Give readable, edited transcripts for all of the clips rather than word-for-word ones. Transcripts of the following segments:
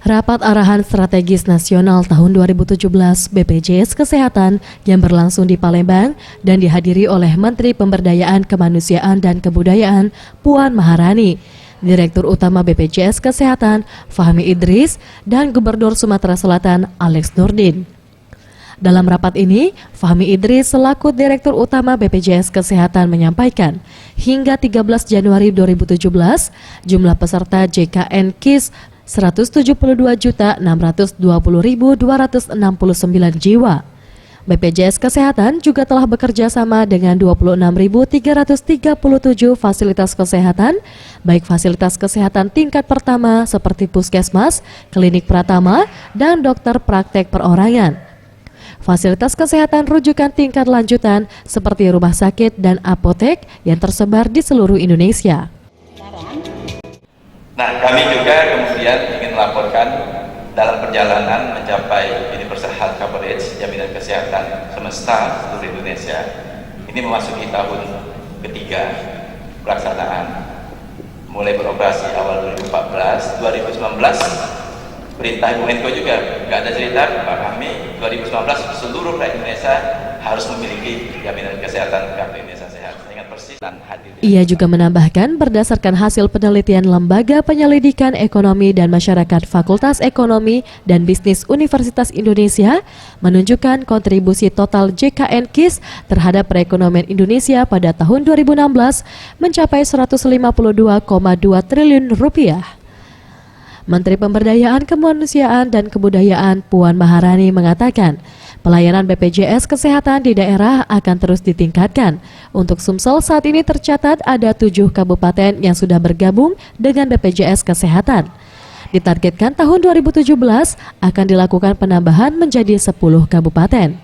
Rapat Arahan Strategis Nasional tahun 2017 BPJS Kesehatan yang berlangsung di Palembang dan dihadiri oleh Menteri Pemberdayaan Kemanusiaan dan Kebudayaan Puan Maharani, Direktur Utama BPJS Kesehatan Fahmi Idris, dan Gubernur Sumatera Selatan Alex Nurdin. Dalam rapat ini, Fahmi Idris selaku Direktur Utama BPJS Kesehatan menyampaikan, hingga 13 Januari 2017, jumlah peserta JKN KIS 172.620.269 jiwa. BPJS Kesehatan juga telah bekerja sama dengan 26.337 fasilitas kesehatan, baik fasilitas kesehatan tingkat pertama seperti puskesmas, klinik pratama, dan dokter praktek perorangan. Fasilitas kesehatan rujukan tingkat lanjutan seperti rumah sakit dan apotek yang tersebar di seluruh Indonesia. Nah, kami juga kemudian ingin melaporkan dalam perjalanan mencapai Universal Health Coverage jaminan kesehatan semesta seluruh Indonesia. Ini memasuki tahun ketiga pelaksanaan. Mulai beroperasi awal 2014, 2019 perintah Ibu Menko juga nggak ada cerita Pak Fahmi, 2019 seluruh rakyat Indonesia harus memiliki jaminan kesehatan Kartu Indonesia Sehat. Saya ingat persis dan hadir. Ia juga menambahkan berdasarkan hasil penelitian Lembaga Penyelidikan Ekonomi dan Masyarakat Fakultas Ekonomi dan Bisnis Universitas Indonesia menunjukkan kontribusi total JKN KIS terhadap perekonomian Indonesia pada tahun 2016 mencapai 152,2 triliun rupiah. Menteri Pemberdayaan Kemanusiaan dan Kebudayaan Puan Maharani mengatakan, pelayanan BPJS Kesehatan di daerah akan terus ditingkatkan. Untuk Sumsel saat ini tercatat ada 7 kabupaten yang sudah bergabung dengan BPJS Kesehatan. Ditargetkan tahun 2017 akan dilakukan penambahan menjadi 10 kabupaten.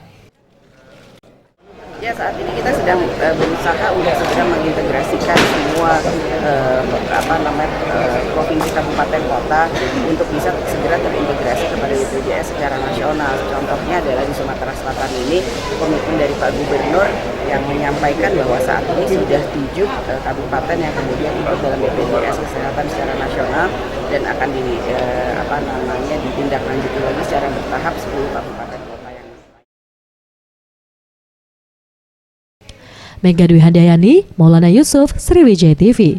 Ya, saat ini kita sedang berusaha untuk segera mengintegrasikan semua provinsi, kabupaten, kota untuk bisa segera terintegrasi kepada BPJS secara nasional. Contohnya adalah di Sumatera Selatan ini komitmen dari Pak Gubernur yang menyampaikan bahwa saat ini sudah 7 kabupaten yang kemudian ikut dalam BPJS Kesehatan secara nasional dan akan ditindaklanjuti lagi secara bertahap 10 kabupaten kota yang Mega Dwi Handayani, Maulana Yusuf, Sriwijaya TV.